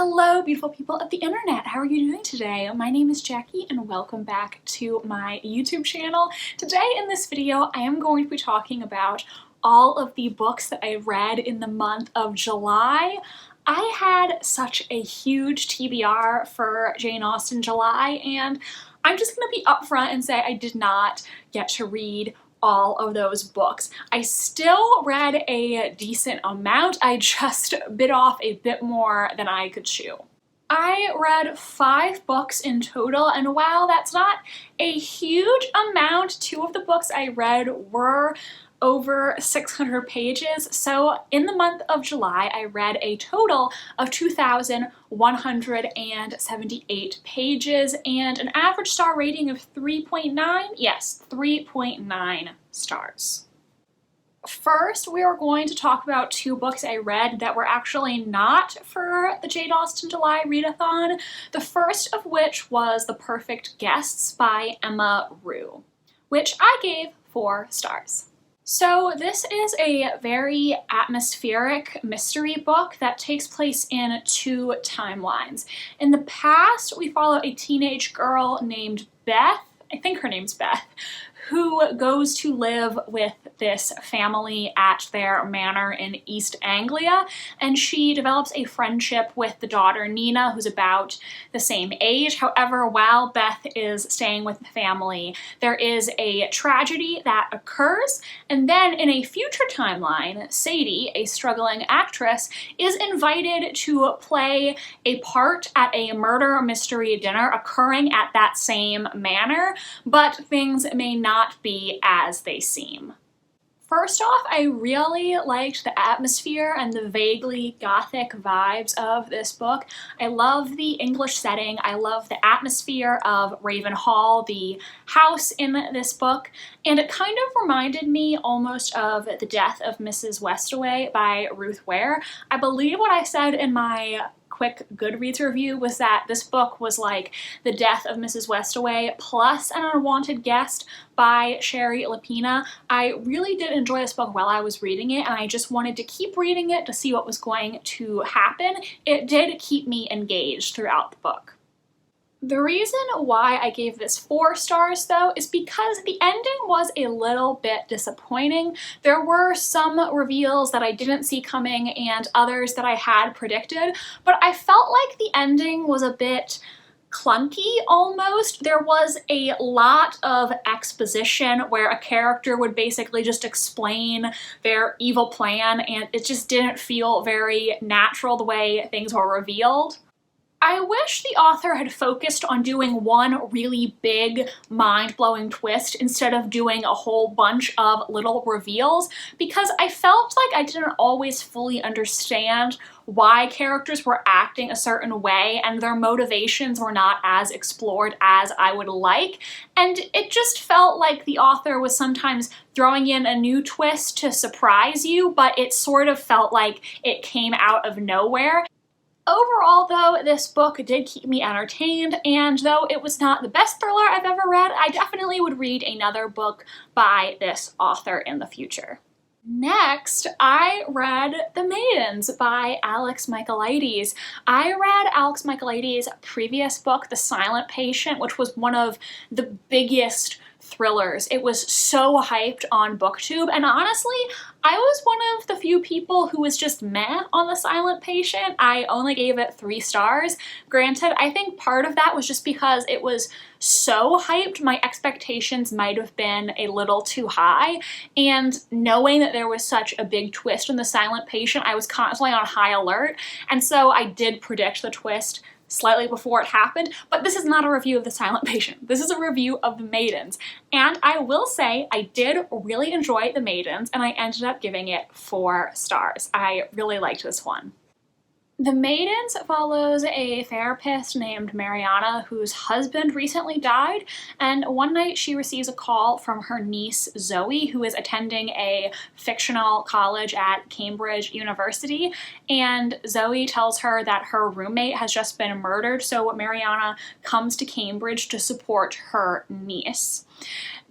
Hello, beautiful people of the internet. How are you doing today? My name is Jackie and welcome back to my YouTube channel. Today in this video, I am going to be talking about all of the books that I read in the month of July. I had such a huge TBR for Jane Austen July, and I'm just gonna be upfront and say I did not get to read all of those books. I still read a decent amount. I just bit off a bit more than I could chew. I read 5 books in total, and while that's not a huge amount, 2 of the books I read were over 600 pages. So in the month of July, I read a total of 2,178 pages and an average star rating of 3.9. Yes, 3.9 stars. First, we are going to talk about 2 books I read that were actually not for the Jane Austen July readathon. The first of which was The Perfect Guests by Emma Rue, which I gave 4 stars. So this is a very atmospheric mystery book that takes place in 2 timelines. In the past, we follow a teenage girl named Beth, I think her name's Beth, who goes to live with this family at their manor in East Anglia, and she develops a friendship with the daughter Nina, who's about the same age. However, while Beth is staying with the family, there is a tragedy that occurs, and then in a future timeline, Sadie, a struggling actress, is invited to play a part at a murder mystery dinner occurring at that same manor, but things may not be as they seem. First off, I really liked the atmosphere and the vaguely gothic vibes of this book. I love the English setting. I love the atmosphere of Raven Hall, the house in this book, and it kind of reminded me almost of The Death of Mrs. Westaway by Ruth Ware. I believe what I said in my quick Goodreads review was that this book was like The Death of Mrs. Westaway plus An Unwanted Guest by Sherry Lapina. I really did enjoy this book while I was reading it, and I just wanted to keep reading it to see what was going to happen. It did keep me engaged throughout the book. The reason why I gave this 4 stars, though, is because the ending was a little bit disappointing. There were some reveals that I didn't see coming and others that I had predicted, but I felt like the ending was a bit clunky almost. There was a lot of exposition where a character would basically just explain their evil plan, and it just didn't feel very natural the way things were revealed. I wish the author had focused on doing one really big, mind-blowing twist instead of doing a whole bunch of little reveals, because I felt like I didn't always fully understand why characters were acting a certain way and their motivations were not as explored as I would like, and it just felt like the author was sometimes throwing in a new twist to surprise you, but it sort of felt like it came out of nowhere. Overall, though, this book did keep me entertained, and though it was not the best thriller I've ever read, I definitely would read another book by this author in the future. Next, I read The Maidens by Alex Michaelides. I read Alex Michaelides' previous book, The Silent Patient, which was one of the biggest thrillers. It was so hyped on BookTube, and honestly, I was one of the few people who was just meh on The Silent Patient. I only gave it 3 stars. Granted, I think part of that was just because it was so hyped, my expectations might have been a little too high, and knowing that there was such a big twist in The Silent Patient, I was constantly on high alert, and so I did predict the twist slightly before it happened, but this is not a review of The Silent Patient. This is a review of The Maidens, and I will say I did really enjoy The Maidens, and I ended up giving it 4 stars. I really liked this one. The Maidens follows a therapist named Mariana whose husband recently died, and one night she receives a call from her niece Zoe, who is attending a fictional college at Cambridge University, and Zoe tells her that her roommate has just been murdered, so Mariana comes to Cambridge to support her niece.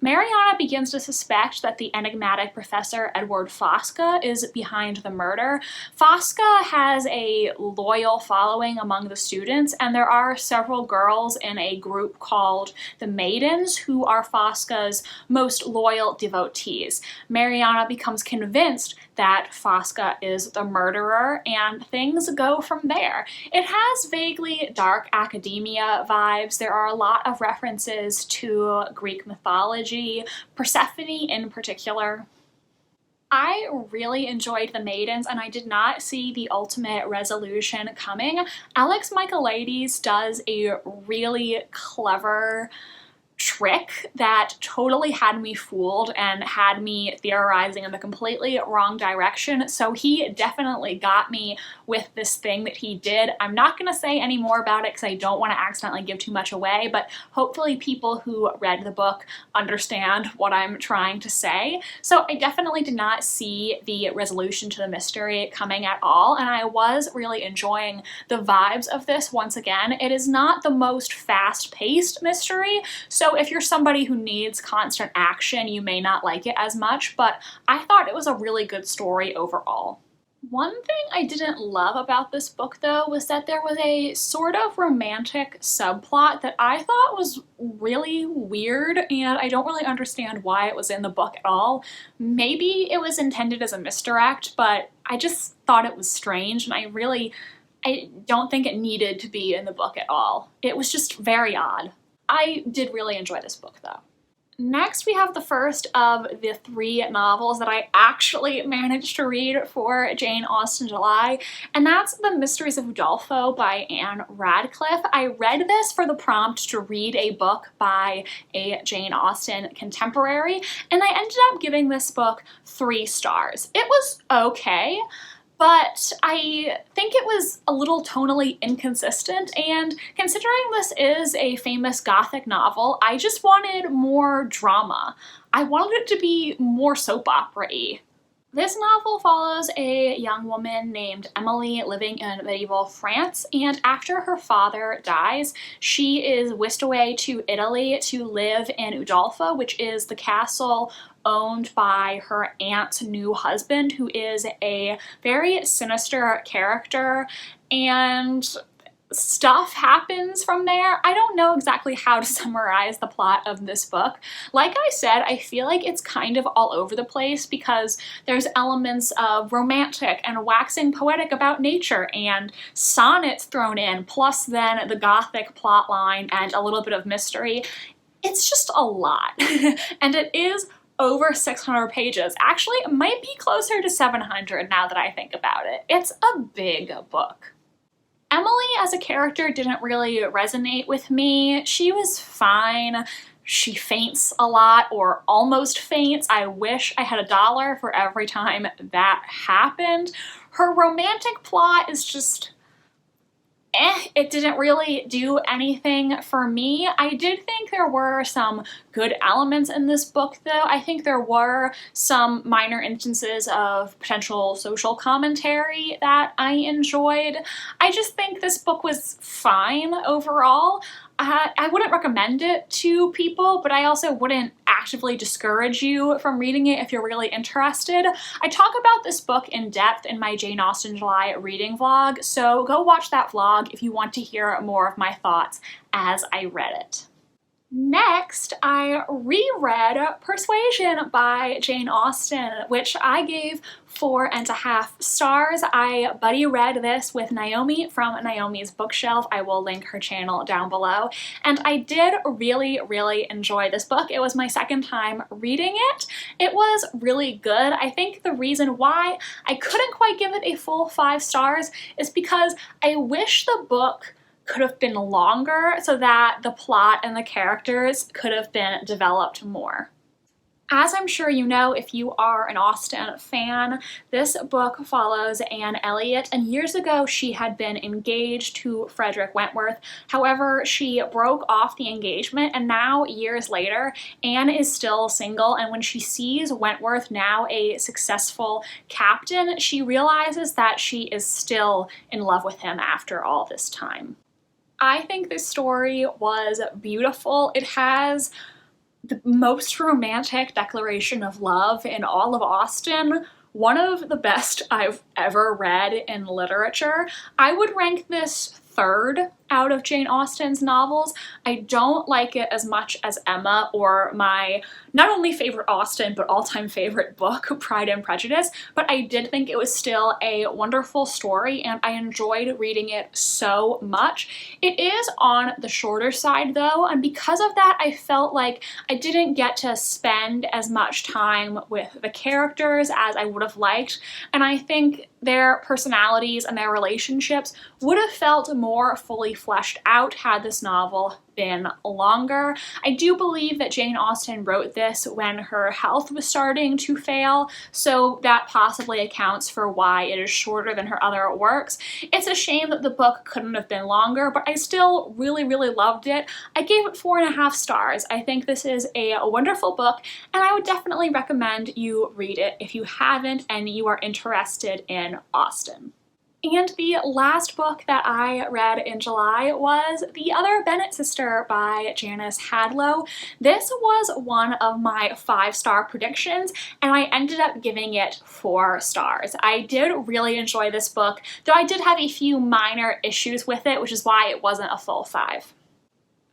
Mariana begins to suspect that the enigmatic Professor Edward Fosca is behind the murder. Fosca has a loyal following among the students, and there are several girls in a group called the Maidens who are Fosca's most loyal devotees. Mariana becomes convinced that Fosca is the murderer, and things go from there. It has vaguely dark academia vibes. There are a lot of references to Greek mythology, Persephone in particular. I really enjoyed The Maidens, and I did not see the ultimate resolution coming. Alex Michaelides does a really clever trick that totally had me fooled and had me theorizing in the completely wrong direction. So he definitely got me with this thing that he did. I'm not going to say any more about it because I don't want to accidentally give too much away, but hopefully people who read the book understand what I'm trying to say. So I definitely did not see the resolution to the mystery coming at all, and I was really enjoying the vibes of this once again. It is not the most fast-paced mystery, so if you're somebody who needs constant action, you may not like it as much, but I thought it was a really good story overall. One thing I didn't love about this book, though, was that there was a sort of romantic subplot that I thought was really weird, and I don't really understand why it was in the book at all. Maybe it was intended as a misdirect, but I just thought it was strange, and I don't think it needed to be in the book at all. It was just very odd. I did really enjoy this book, though. Next, we have the first of the 3 novels that I actually managed to read for Jane Austen July, and that's The Mysteries of Udolpho by Anne Radcliffe. I read this for the prompt to read a book by a Jane Austen contemporary, and I ended up giving this book 3 stars. It was okay, but I think it was a little tonally inconsistent, and considering this is a famous Gothic novel, I just wanted more drama. I wanted it to be more soap opera-y. This novel follows a young woman named Emily living in medieval France, and after her father dies, she is whisked away to Italy to live in Udolpho, which is the castle owned by her aunt's new husband, who is a very sinister character, and stuff happens from there. I don't know exactly how to summarize the plot of this book. Like I said, I feel like it's kind of all over the place because there's elements of romantic and waxing poetic about nature and sonnets thrown in, plus then the Gothic plotline and a little bit of mystery. It's just a lot. And it is over 600 pages. Actually, it might be closer to 700 now that I think about it. It's a big book. Emily as a character didn't really resonate with me. She was fine. She faints a lot, or almost faints. I wish I had $1 for every time that happened. Her romantic plot is just it didn't really do anything for me. I did think there were some good elements in this book, though. I think there were some minor instances of potential social commentary that I enjoyed. I just think this book was fine overall. I wouldn't recommend it to people, but I also wouldn't actively discourage you from reading it if you're really interested. I talk about this book in depth in my Jane Austen July reading vlog, so go watch that vlog if you want to hear more of my thoughts as I read it. Next, I reread Persuasion by Jane Austen, which I gave 4.5 stars. I buddy read this with Naomi from Naomi's Bookshelf. I will link her channel down below. And I did really, really enjoy this book. It was my second time reading it. It was really good. I think the reason why I couldn't quite give it a full 5 stars is because I wish the book could have been longer so that the plot and the characters could have been developed more. As I'm sure you know if you are an Austen fan, this book follows Anne Elliot, and years ago she had been engaged to Frederick Wentworth. However, she broke off the engagement, and now, years later, Anne is still single, and when she sees Wentworth, now a successful captain, she realizes that she is still in love with him after all this time. I think this story was beautiful. It has the most romantic declaration of love in all of Austen. One of the best I've ever read in literature. I would rank this third out of Jane Austen's novels. I don't like it as much as Emma or my not only favorite Austen but all-time favorite book, Pride and Prejudice, but I did think it was still a wonderful story and I enjoyed reading it so much. It is on the shorter side though, and because of that I felt like I didn't get to spend as much time with the characters as I would have liked, and I think their personalities and their relationships would have felt more fully fleshed out had this novel been longer. I do believe that Jane Austen wrote this when her health was starting to fail, so that possibly accounts for why it is shorter than her other works. It's a shame that the book couldn't have been longer, but I still really loved it. I gave it 4.5 stars. I think this is a wonderful book, and I would definitely recommend you read it if you haven't and you are interested in Austen. And the last book that I read in July was The Other Bennet Sister by Janice Hadlow. This was one of my 5-star predictions, and I ended up giving it 4 stars. I did really enjoy this book, though I did have a few minor issues with it, which is why it wasn't a full 5.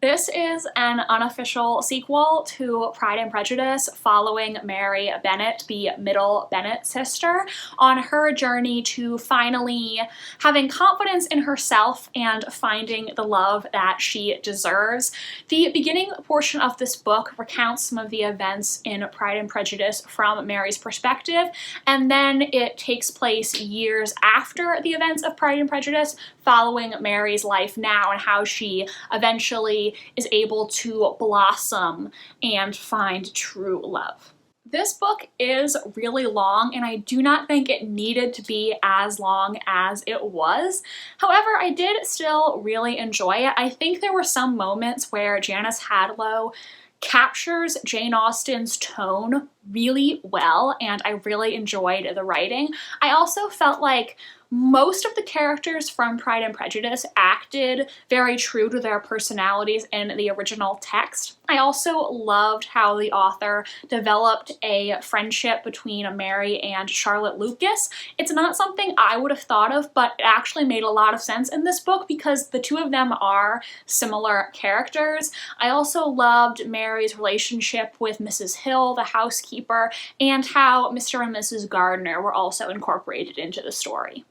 This is an unofficial sequel to Pride and Prejudice, following Mary Bennet, the middle Bennet sister, on her journey to finally having confidence in herself and finding the love that she deserves. The beginning portion of this book recounts some of the events in Pride and Prejudice from Mary's perspective, and then it takes place years after the events of Pride and Prejudice, following Mary's life now and how she eventually is able to blossom and find true love. This book is really long, and I do not think it needed to be as long as it was. However, I did still really enjoy it. I think there were some moments where Janice Hadlow captures Jane Austen's tone really well, and I really enjoyed the writing. I also felt like most of the characters from Pride and Prejudice acted very true to their personalities in the original text. I also loved how the author developed a friendship between Mary and Charlotte Lucas. It's not something I would have thought of, but it actually made a lot of sense in this book because the two of them are similar characters. I also loved Mary's relationship with Mrs. Hill, the housekeeper, and how Mr. and Mrs. Gardiner were also incorporated into the story.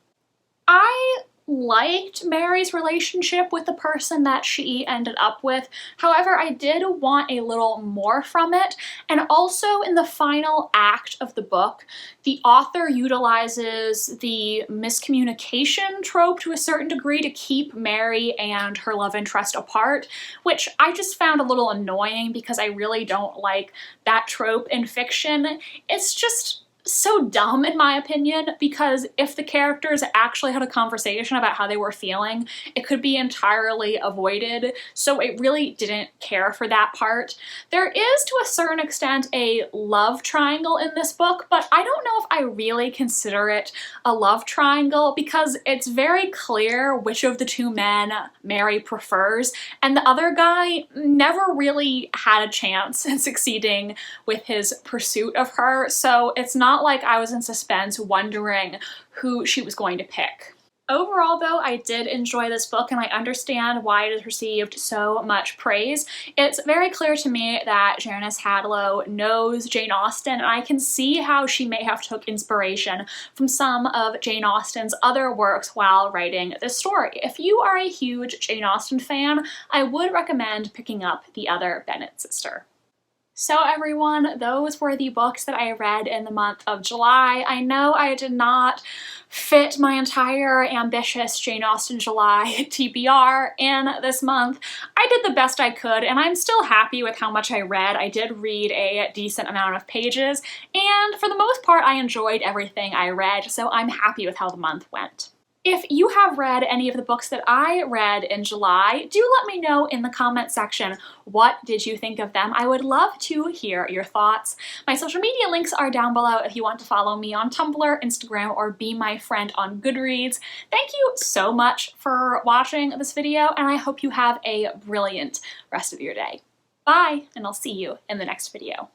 I liked Mary's relationship with the person that she ended up with. However, I did want a little more from it. And also in the final act of the book, the author utilizes the miscommunication trope to a certain degree to keep Mary and her love interest apart, which I just found a little annoying because I really don't like that trope in fiction. It's just so dumb in my opinion, because if the characters actually had a conversation about how they were feeling, it could be entirely avoided, so I really didn't care for that part. There is to a certain extent a love triangle in this book, but I don't know if I really consider it a love triangle because it's very clear which of the two men Mary prefers, and the other guy never really had a chance in succeeding with his pursuit of her, so it's not like I was in suspense wondering who she was going to pick. Overall though, I did enjoy this book and I understand why it has received so much praise. It's very clear to me that Janice Hadlow knows Jane Austen, and I can see how she may have took inspiration from some of Jane Austen's other works while writing this story. If you are a huge Jane Austen fan, I would recommend picking up The Other Bennet Sister. So everyone, those were the books that I read in the month of July. I know I did not fit my entire ambitious Jane Austen July TBR in this month. I did the best I could, and I'm still happy with how much I read. I did read a decent amount of pages, and for the most part I enjoyed everything I read, so I'm happy with how the month went. If you have read any of the books that I read in July, do let me know in the comment section what did you think of them. I would love to hear your thoughts. My social media links are down below if you want to follow me on Tumblr, Instagram, or be my friend on Goodreads. Thank you so much for watching this video, and I hope you have a brilliant rest of your day. Bye, and I'll see you in the next video.